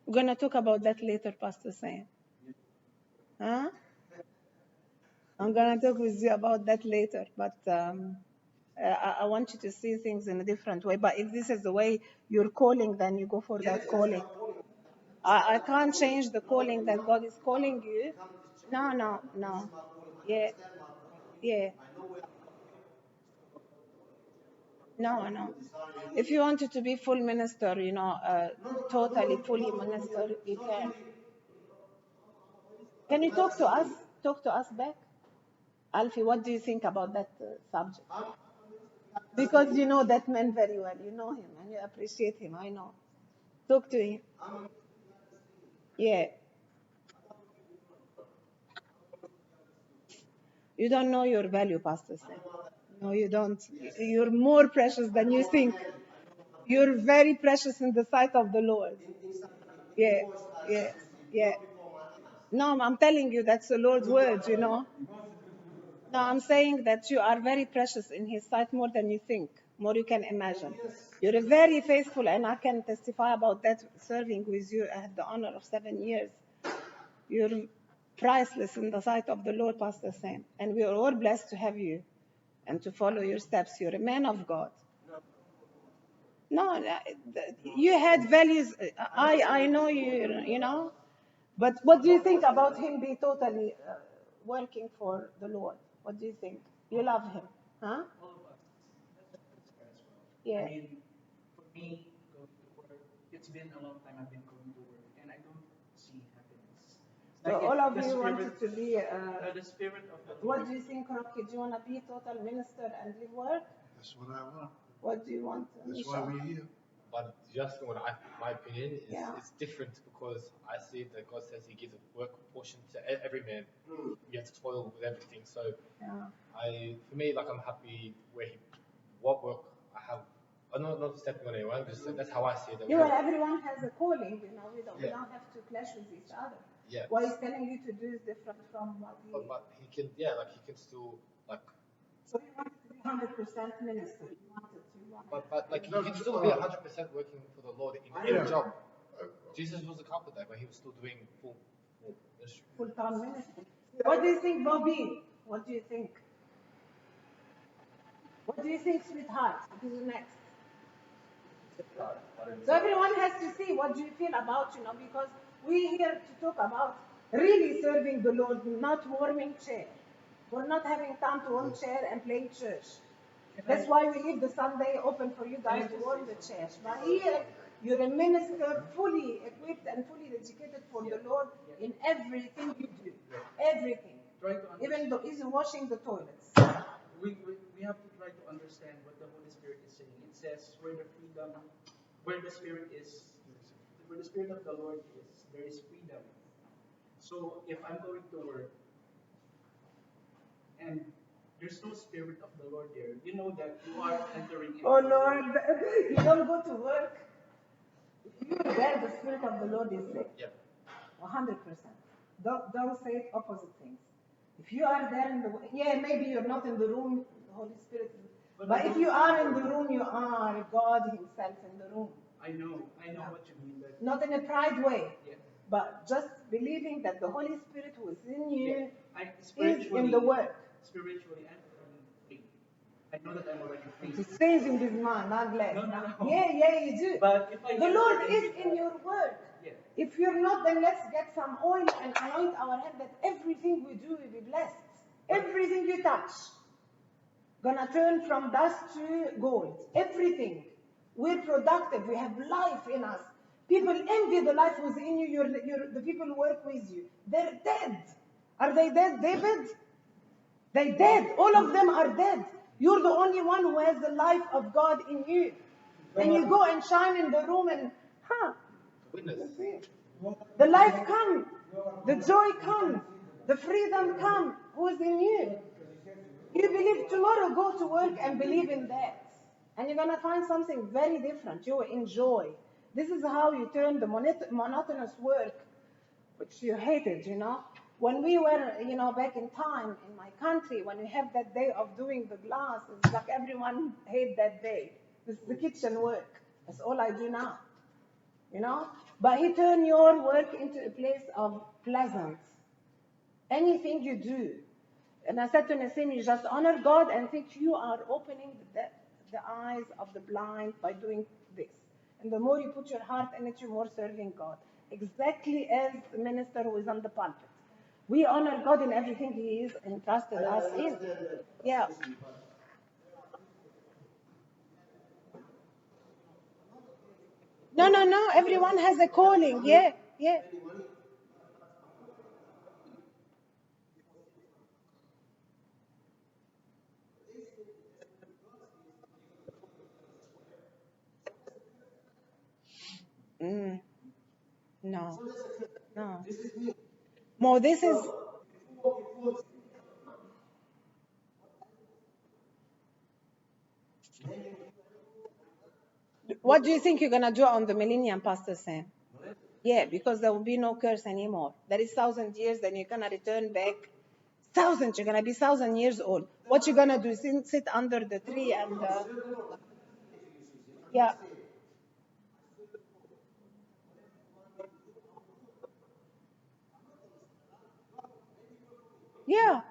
We're going to talk about that later, Pastor Sam. Huh? I'm going to talk with you about that later, but I want you to see things in a different way. But if this is the way you're calling, then you go for that calling. I can't change the calling that God is calling you. No, no, no. Yeah, yeah. No, no. If you wanted to be full minister, totally fully minister, you can. Can you talk to us? Talk to us back? Alfie, what do you think about that subject? Because you know that man very well. You know him and you appreciate him. I know. Talk to him. Yeah. You don't know your value, Pastor said. No, you don't. You're more precious than you think. You're very precious in the sight of the Lord. Yeah, yeah, yeah. No, I'm telling you, that's the Lord's words. No, I'm saying that you are very precious in His sight more than you think, more you can imagine. You're very faithful, and I can testify about that serving with you. I had the honor of 7 years. You're priceless in the sight of the Lord, Pastor Sam. And we are all blessed to have you and to follow your steps. You're a man of God. No, you had values. I know you. But what do you think about him be totally working for the Lord? What do you think? You love him, huh? Yeah. I mean, for me, going to work, it's been a long time I've been going to work, and I don't see happiness. So Like all of the you spirit, wanted to be. the spirit of the What Lord. do you think, Rocky? Do you want to be a total minister and live work? That's what I want. What do you want? That's why we're here. But just my opinion is Yeah. it's different because I see that God says He gives a work portion to every man. You have to toil with everything. So Yeah. for me, like I'm happy what work I have. I'm not stepping on anyone. Just that's how I see it. Yeah, well, everyone has a calling. We Yeah. don't have to clash with each other. Yeah. What he's telling you to do is different from what he. But he can, he can still like. So you want to be 100% minister. You wanted to. But like you can still be 100% working for the Lord in a job. Jesus was a carpenter, but he was still doing full ministry. Full-time ministry. What do you think, Bobby? What do you think? What do you think, sweetheart? What is next? So everyone has to see what do you feel about, because we're here to talk about really serving the Lord, not warming chair. We're not having time to warm chair and playing church. That's why we leave the Sunday open for you guys to warm the chairs. But here, you're a minister fully equipped and fully dedicated for the Lord in everything you do. Everything. Even though he's washing the toilets. We have to try to understand what the Holy Spirit is saying. It says where the Spirit is, where the Spirit of the Lord is, there is freedom. So if I'm going to work and there's no Spirit of the Lord there, you know that you are entering into. Oh Lord, you don't go to work. You're where the Spirit of the Lord is there. Yep. 100%. Don't say opposite things. If you are there maybe you're not in the room, the Holy Spirit is. But if you are in the room, you are God Himself in the room. I know what you mean. Not in a pride way, yeah. But just believing that the Holy Spirit who is in you is in the work. Spiritually, I'm free. I know that I'm already free. It stays in this man, not less. No. Yeah, you do. But if the Lord is in your work. Yeah. If you're not, then let's get some oil and anoint our head that everything we do will be blessed. Everything you touch gonna turn from dust to gold. Everything. We're productive. We have life in us. People envy the life within you. The people who work with you. They're dead. Are they dead, David? They're dead. All of them are dead. You're the only one who has the life of God in you. And you go and shine in the room and, Witness. The life comes. The joy comes. The freedom comes. Who is in you? You believe tomorrow, go to work and believe in that. And you're going to find something very different. You will enjoy. This is how you turn the monotonous work, which you hated, When we were, back in time in my country, when we have that day of doing the glass, it's like everyone hate that day. This is the kitchen work. That's all I do now, But he turned your work into a place of pleasance. Anything you do. And I said to Nassim, you just honor God and think you are opening the eyes of the blind by doing this. And the more you put your heart in it, you're more serving God. Exactly as the minister who is on the pulpit. We honor God in everything He is entrusted us in. Yeah. No, no, no. Everyone has a calling. Yeah, yeah. Mm, no, no. More, this is. What do you think you're going to do on the millennium, Pastor Sam? Yeah, because there will be no curse anymore. There is 1,000 years, then you're going to return back. Thousands, you're going to be 1,000 years old. What you going to do? Sit under the tree and. Yeah. Yeah.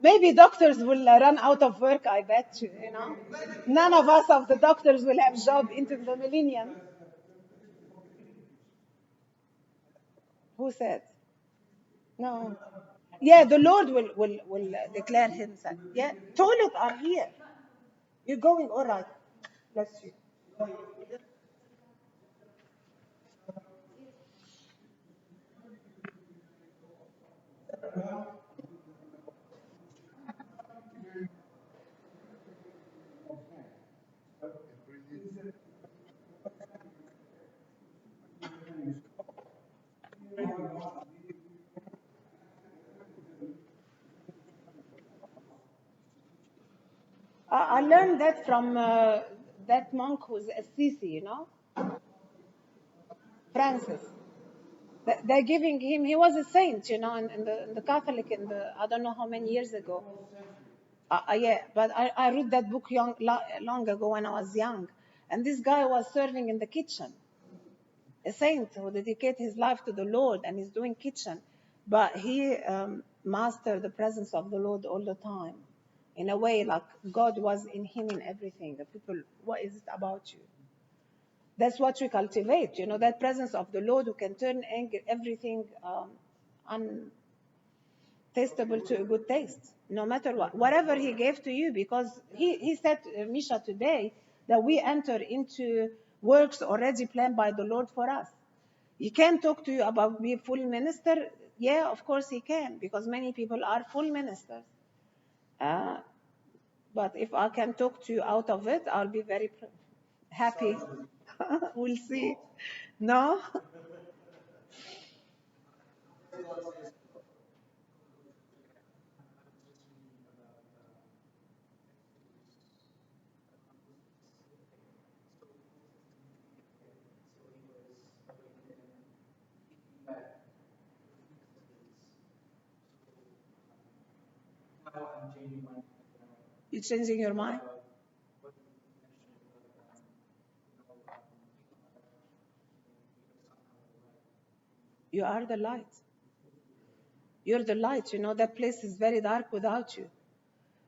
Maybe doctors will run out of work, I bet you. None of us of the doctors will have job into the millennium. Who said? No. Yeah, the Lord will declare himself. Yeah. Toilet are here. You're going all right. Bless you. I learned that from that monk who's Assisi, Francis. They're giving him, he was a saint, in the Catholic, I don't know how many years ago. Yeah, but I read that book long ago when I was young. And this guy was serving in the kitchen, a saint who dedicated his life to the Lord and is doing kitchen. But he mastered the presence of the Lord all the time. In a way, like God was in him in everything. The people, what is it about you? That's what we cultivate, that presence of the Lord who can turn everything untastable to a good taste, no matter what. Whatever He gave to you, because He said, Misha, today, that we enter into works already planned by the Lord for us. He can talk to you about being full minister. Yeah, of course He can, because many people are full ministers. But if I can talk to you out of it, I'll be very happy. We'll see. No? You changing your mind? You are the light. You're the light. That place is very dark without you.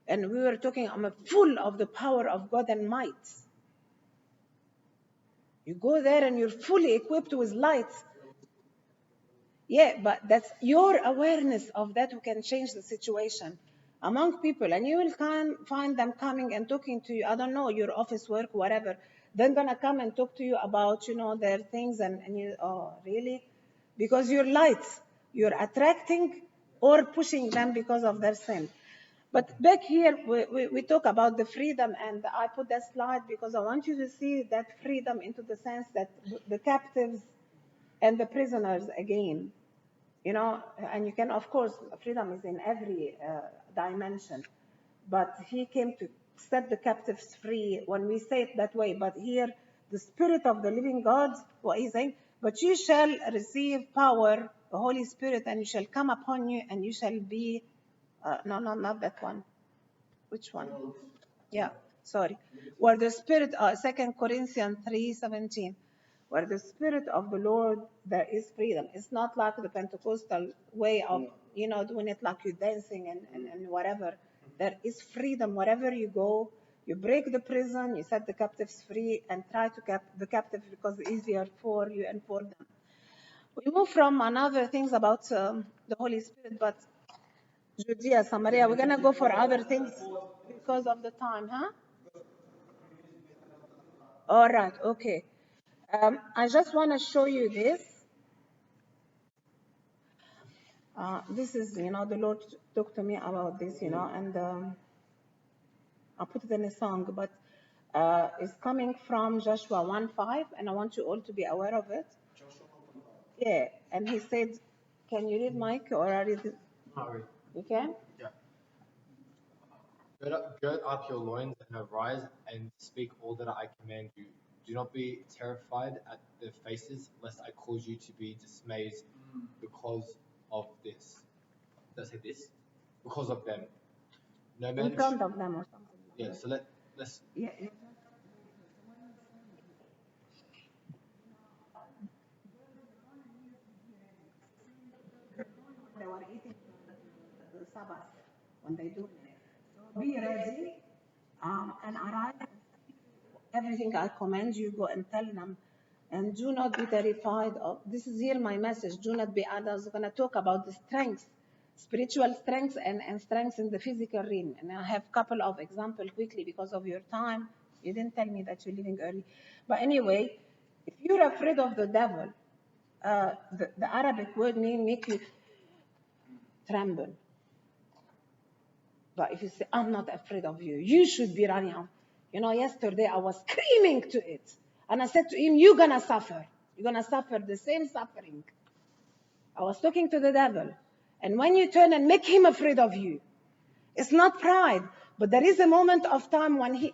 And we were talking, I'm full of the power of God and might. You go there and you're fully equipped with light. Yeah, but that's your awareness of that who can change the situation among people. And you will find them coming and talking to you. I don't know, your office work, whatever. They're going to come and talk to you about, their things. And you, oh, really? Because you're light. You're attracting or pushing them because of their sin. But back here, we talk about the freedom, and I put that slide because I want you to see that freedom into the sense that the captives and the prisoners again, and you can, of course, freedom is in every dimension, but He came to set the captives free when we say it that way. But here, the Spirit of the living God, what He's saying, but you shall receive power the Holy Spirit, and you shall come upon you, and you shall be, no, not that one. Which one? Yeah, sorry. Where the Spirit, 2 Corinthians 3:17, where the Spirit of the Lord, there is freedom. It's not like the Pentecostal way of, doing it like you're dancing and whatever. There is freedom wherever you go. You break the prison, you set the captives free, and try to keep the captive because it's easier for you and for them. We move from another things about the Holy Spirit, but Judea, Samaria, we're going to go for other things because of the time, huh? All right, okay. I just want to show you this. This is, the Lord talked to me about this, and I put it in a song, but it's coming from Joshua 1:5, and I want you all to be aware of it. Yeah, and he said, can you read, Mike, or I read it? You can? Yeah. Gird up your loins and arise and speak all that I command you. Do not be terrified at their faces, lest I cause you to be dismayed because of this. Did I say this? Because of them. No man. In front of them or something. Yeah. So let's. Yeah. They were eating the Sabbath when they do it. So be ready and arise. Everything I command you, go and tell them. And do not be terrified of, this is here my message, do not be others. I'm going to talk about the strengths, spiritual strengths and strengths in the physical realm. And I have a couple of examples quickly because of your time. You didn't tell me that you're leaving early. But anyway, if you're afraid of the devil, the Arabic word means make you tremble. But if you say, I'm not afraid of you, you should be running out. Yesterday I was screaming to it. And I said to him, you're going to suffer. You're going to suffer the same suffering. I was talking to the devil. And when you turn and make him afraid of you, it's not pride, but there is a moment of time when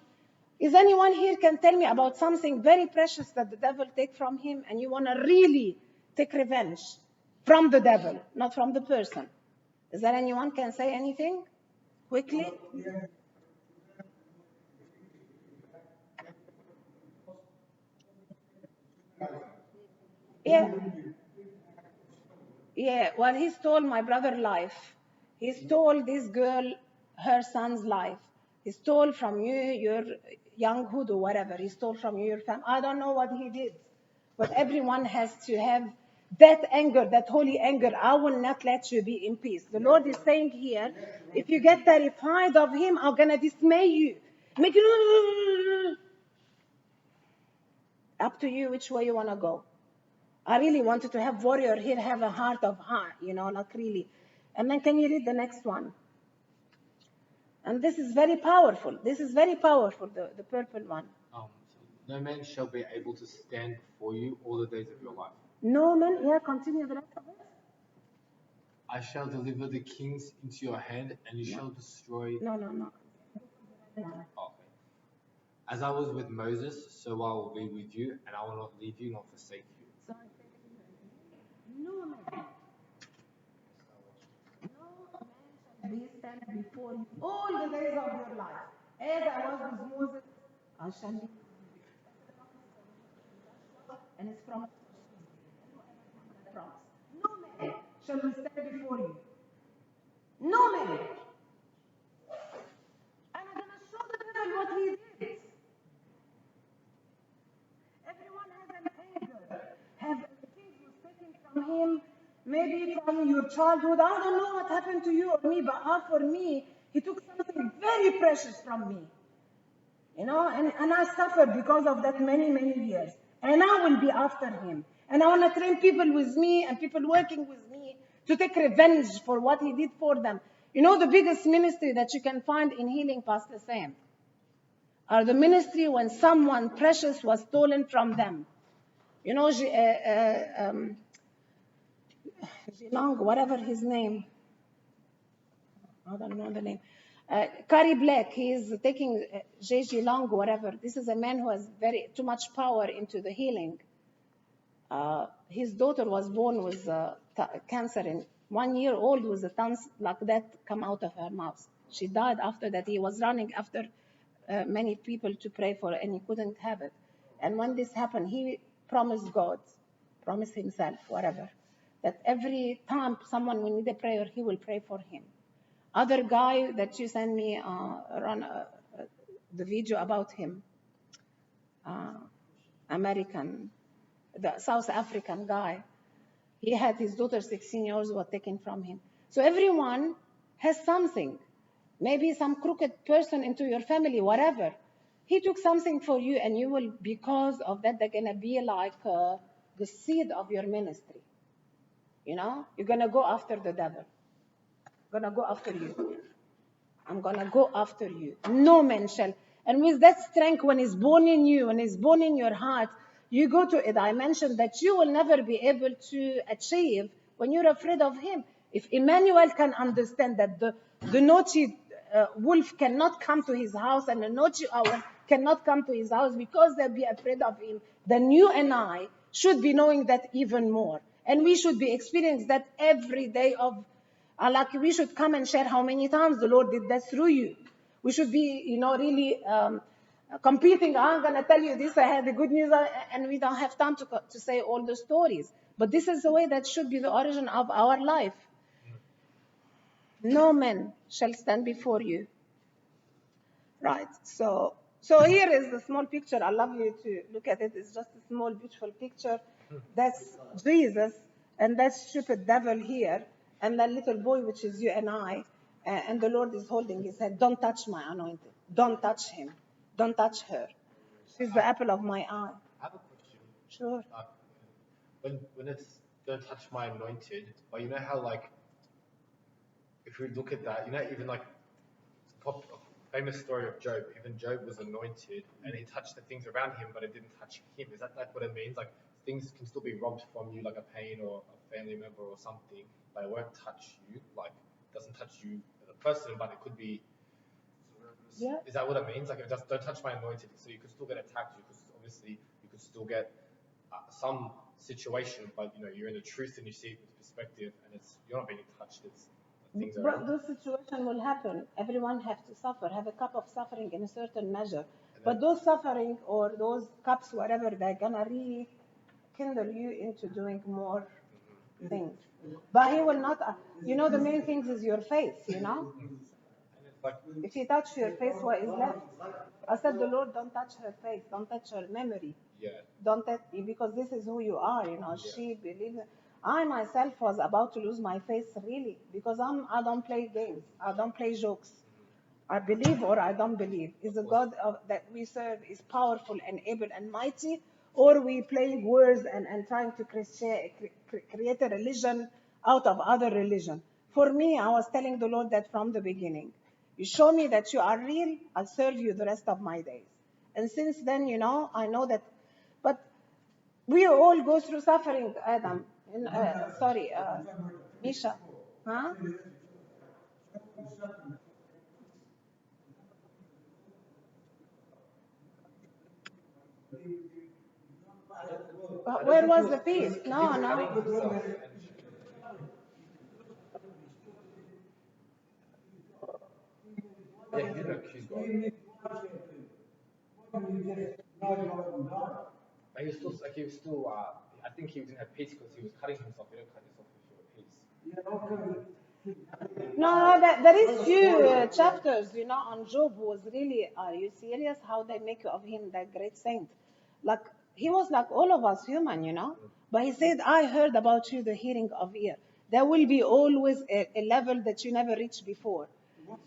is anyone here can tell me about something very precious that the devil take from him and you want to really take revenge from the devil, not from the person? Is there anyone can say anything quickly? Yeah. Yeah, well, he stole my brother's life. He stole this girl, her son's life. He stole from you your younghood or whatever. He stole from you your family. I don't know what he did. But everyone has to have that anger, that holy anger. I will not let you be in peace. The Lord is saying here, if you get terrified of him, I'm going to dismay you. Make you... Up to you which way you want to go. I really wanted to have warrior here, have a heart of heart, like really. And then can you read the next one? And this is very powerful. This is very powerful, the purple one. No man shall be able to stand before you all the days of your life. No man, yeah, continue the rest of it. I shall deliver the kings into your hand, and you shall destroy. No. Okay. As I was with Moses, so I will be with you, and I will not leave you nor forsake you. Sorry. No man. No man shall be stand before you all the days of your life. As I was with Moses, I shall be. And it's from promise. No man shall we stand before you. No man. And I'm going to show the devil what he did. Everyone has an anger. Have things was taken from him, maybe from your childhood. I don't know what happened to you or me, but for me, he took something very precious from me. And I suffered because of that many, many years. And I will be after him. And I want to train people with me and people working with me to take revenge for what he did for them. The biggest ministry that you can find in healing, Pastor Sam, are the ministry when someone precious was stolen from them. Long, whatever his name, I don't know the name. Carrie Black, he is taking J.G. Long, whatever. This is a man who has too much power into the healing. His daughter was born with cancer, in 1 year old, with a tongue like that come out of her mouth. She died after that. He was running after many people to pray for her, and he couldn't have it. And when this happened, he promised God, promised himself, whatever, that every time someone will need a prayer, he will pray for him. Other guy that you sent me, the video about him, American, the South African guy, he had his daughter, 16 years, was taken from him. So everyone has something. Maybe some crooked person into your family, whatever. He took something for you, and you will, because of that, they're going to be like the seed of your ministry. You know, you're going to go after the devil. Going to go after you. I'm going to go after you. No man shall. And with that strength, when it's born in you, when it's born in your heart, you go to a dimension that you will never be able to achieve when you're afraid of him. If Emmanuel can understand that the naughty wolf cannot come to his house and the naughty owl cannot come to his house because they'll be afraid of him, then you and I should be knowing that even more. And we should be experiencing that every day of like we should come and share how many times the Lord did that through you. We should be, really competing. I'm going to tell you this, I had the good news, and we don't have time to say all the stories. But this is the way that should be the origin of our life. No man shall stand before you. Right. So here is the small picture. I love you to look at it. It's just a small, beautiful picture. That's Jesus, and that stupid devil here, and that little boy, which is you and I. And the Lord is holding his head. Don't touch my anointed. Don't touch him. Don't touch her. She's the apple of my eye. I have a question. Sure. When it's don't touch my anointed, but you know how like if we look at that, you know, even like a famous story of Job. Even Job was anointed, and he touched the things around him, but it didn't touch him. Is that like what it means? Like things can still be robbed from you, like a pain or a family member or something, but it won't touch you. Like it doesn't touch you as a person, but it could be. Yeah. Is that what it means? Like it just don't touch my anointed, so you could still get attacked. You could still get some situation, but you know you're in the truth and you see it with perspective, and you're not being touched. It's things But around. those situation will happen. Everyone have to suffer, have a cup of suffering in a certain measure. And But those suffering or those cups, whatever, they're gonna rekindle you into doing more things. But he will not. The main thing is your faith. it's like If he touch your face, what is left? I said, the Lord, don't touch her face, don't touch her memory. yeah, Don't touch, because this is who you are. She believes. I myself was about to lose my faith, really, because I don't play games. I don't play jokes. I believe or I don't believe. Is the God that we serve is powerful and able and mighty, or we playing words and trying to create a religion out of other religion? For me, I was telling the Lord that from the beginning. You show me that you are real, I'll serve you the rest of my days. And since then, I know that. But we all go through suffering, Adam. Sorry, Misha. Huh? Where was the peace? No, cutting no. himself and yeah, he didn't accuse God. But he was still. I think he didn't have peace because he was cutting himself. You don't cut yourself if you're at peace. No, there is few chapters, on Job was really, are you serious? How they make of him that great saint? Like, he was like all of us human. But he said, I heard about you, the hearing of ear. There will be always a level that you never reached before.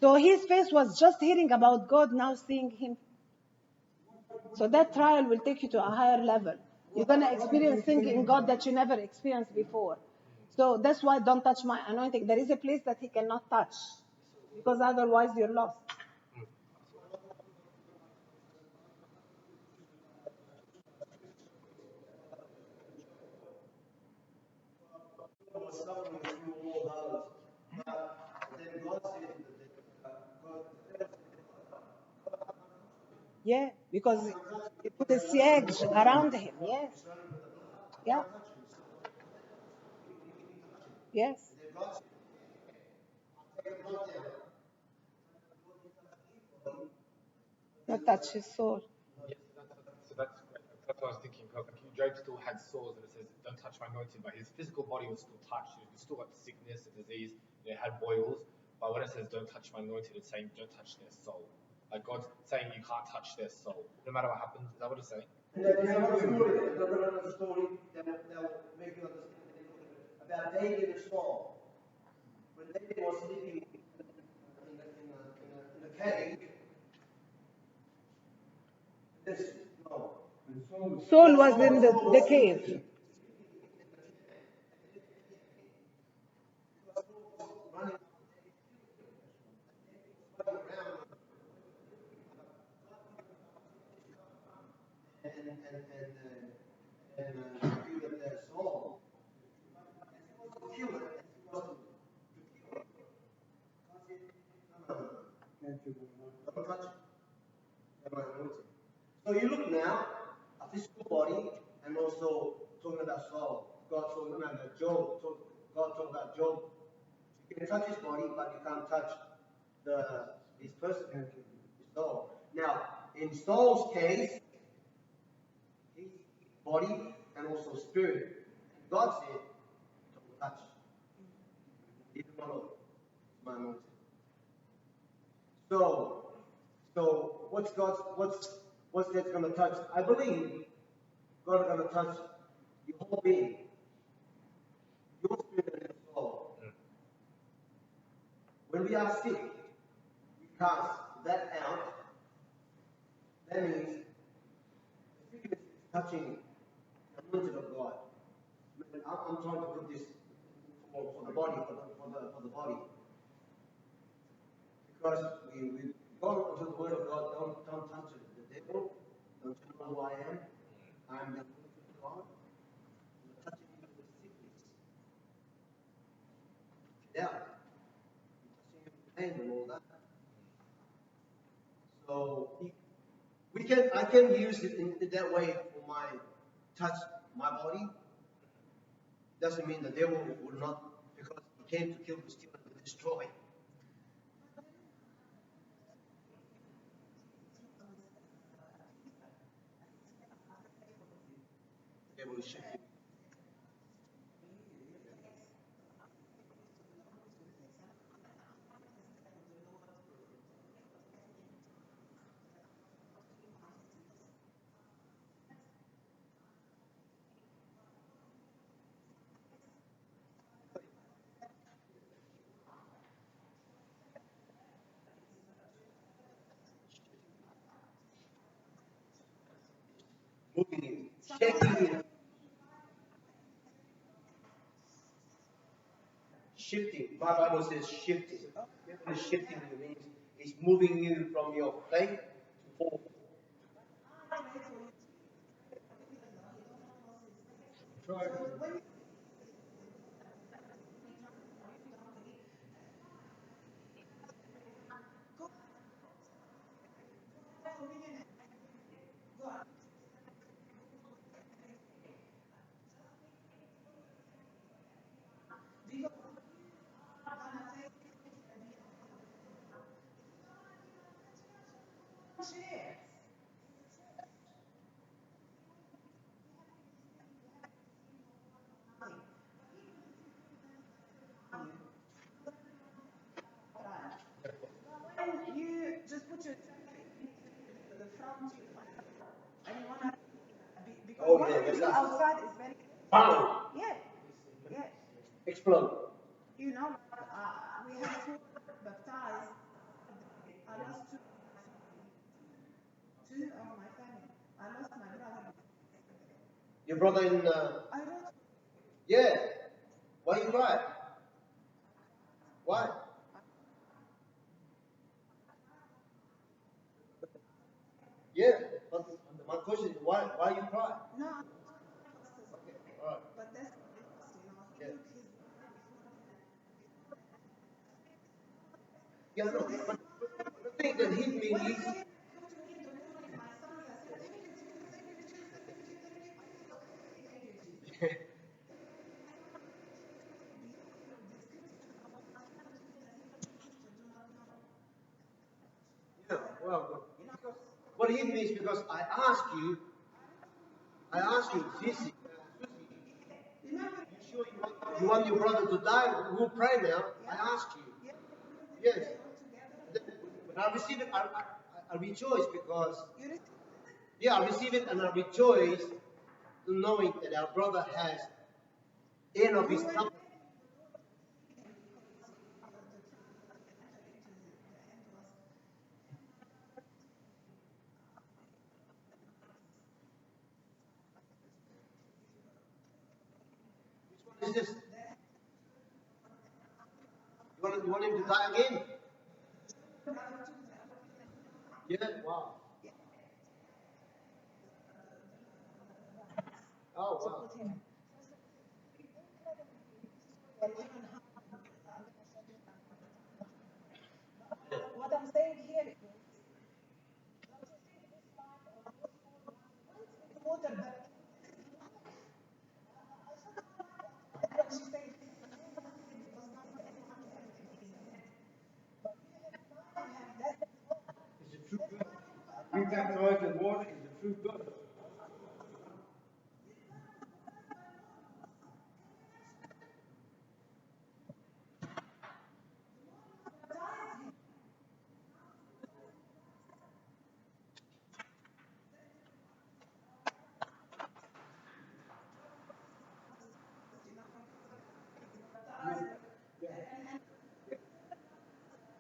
So his face was just hearing about God, now seeing him. So that trial will take you to a higher level. You're going to experience things in God that you never experienced before. So that's why don't touch my anointing. There is a place that he cannot touch, because otherwise you're lost. Yeah, because he put a siege around him. Yes. Yeah. Yes. Not touch his soul. Yes, so that's great. That's what I was thinking. Because like Job still had sores, and it says, "Don't touch my anointed," but his physical body was still touched. He was still got sickness and disease. He had boils. But when it says, "Don't touch my anointed," it's saying, "Don't touch their soul." Like God's saying, you can't touch their soul, no matter what happens. Is that what it's saying? And there's another story, another story that will make you understand about David and Saul. When David was sleeping in a cave, this, no, Soul was in the cave. running around and be with their soul. And he was to kill it, and he was to kill it. God said, no, no, no, don't touch it. Am I anointed? So you look now, a physical body, and also talking about soul. God talking about Job. God talking about Job. You can touch his body, but you can't touch his person, his soul. Now, in Saul's case, his body and also spirit. God said, don't touch. Leave him alone. It's my anointed. So what's that going to touch? I believe God is going to touch your whole being, your spirit and your soul. When we are sick, we cast that out. That means the sickness is touching the anointed of God. I'm trying to put this for the body, for the body. Because we go into the word of God, don't touch it. The devil, don't you know who I am? I'm the anointed of God. I'm touching you with sickness. Get out. I'm touching you with pain and all that. So I can use it in that way for my touch my body. Doesn't mean the devil will not, because he came to kill, to steal, and to destroy. The devil is shifting. Moving you, shaking you, shifting. My Bible says shifting. The devil is shifting you means he's moving you from your faith to forward. Oh yeah, that's outside is very. Bang! Yeah, yeah. Explode. Your brother in. Yeah. Why you cry? Why? Yeah. But my question is why you cry? Okay. All right. Yeah. Yeah, no. But the thing that hit me is. well, because what it means, because I ask you, Suzy, you sure you want your brother to die? We'll pray now. I ask you. Yes. When I receive it, I rejoice because, yeah, I receive it and I rejoice knowing that our brother has end of his company. Which one is this? You want him to die again? Yeah, wow. Oh, wow. What I'm saying here is, water that she said, It's a true God. We baptized in water is a true God.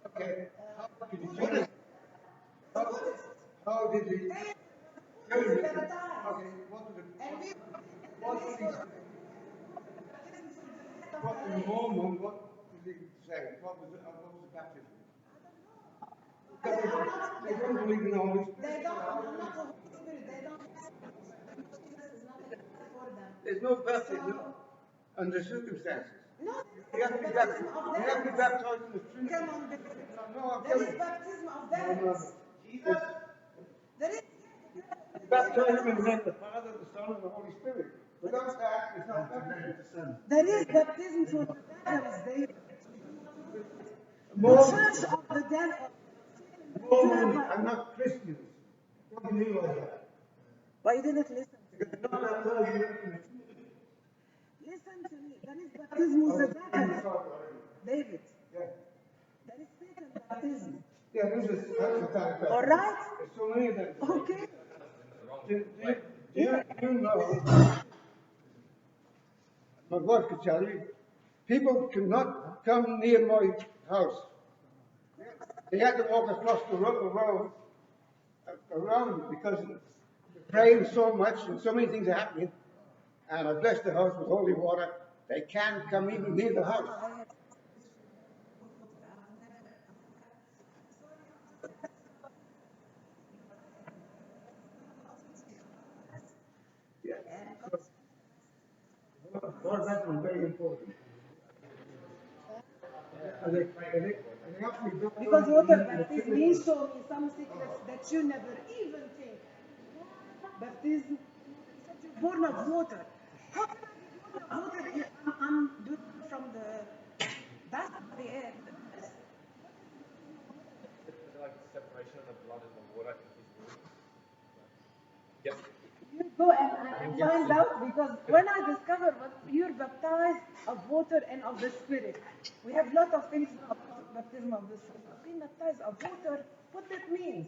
Okay. How did he tell us? How did he tell you? Okay, what did he say? What in the moment, what did he say? What was the baptism? They don't believe in the Holy Spirit. they don't, not the Holy Spirit, they don't, Jesus is not enough for them. There's no baptism under circumstances. No, You have to be baptized. You have to be baptized in the truth. come on, David. No, I'm There telling is you. baptism of No, no. devils. There is. Baptize him in the name of the Father, the Son, and the Holy Spirit. Without that, it's not baptism. There is baptism for the devils. They, the Mormons, church of the devil. Mormons are not Christians. Don't realize that. But you didn't listen. Because they're not baptized in the truth. Listen to me. There is baptism of the devil. David. Yeah. There is Satan baptism. Yeah, there's a type of All right? There's so many of them. Okay. Do you know, my wife could tell you, people cannot come near my house. They had to walk across the road around it because they're praying so much and so many things are happening. And I blessed the house with holy water. They can't come even near the house. Yeah. So, God, that was very important. And they actually got Because water baptism, he showed me some secrets that you never even think. Baptism, he said you're born of water. How can I be born of water if I'm doing it from that's the air. Like separation of the blood and the water in his wounds. Yes. You go and find out because when I discovered what you're baptized of water and of the Spirit, we have a lot of things about baptism of the Spirit. Being baptized of water, what that means.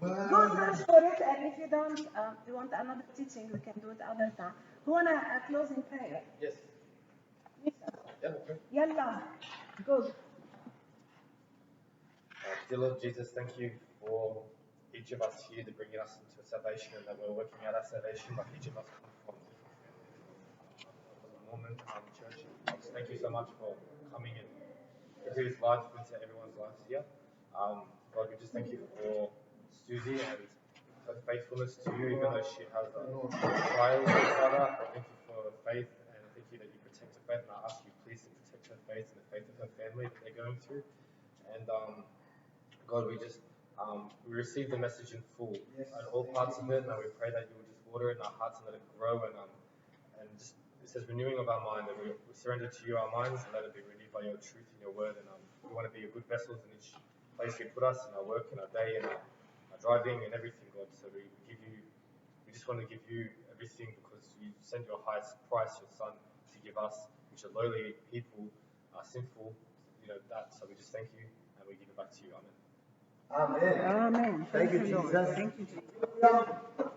Go search for it, and if you don't, you want another teaching, we can do it other time. Who want a closing prayer? Yes. Yeah, okay. Yalla, go. Dear Lord Jesus, thank you for each of us here to bringing us into salvation and that we're working out our salvation like each of us come from the Mormon church. Thank you so much for coming and breathe life into everyone's lives here. God, we just thank you for Suzy and her faithfulness to you, even though she has trials, Father. I thank you for her faith and I thank you that you protect her faith, and I ask you please to protect her faith and the faith of her family that they're going through. And God, we just we receive the message in full, and all parts of it, and we pray that you will just water it in our hearts and let it grow, and just it says renewing of our mind, that we surrender to you our minds and let it be renewed by your truth and your word, and we want to be your good vessels in each place you put us, in our work, in our day, in our driving and everything, God. So we just want to give you everything because you sent your highest price, your Son, to give us, which are lowly people, sinful, that. So we just thank you and we give it back to you. Amen. Amen. Amen. Thank you, Lord. Jesus. Thank you, Jesus.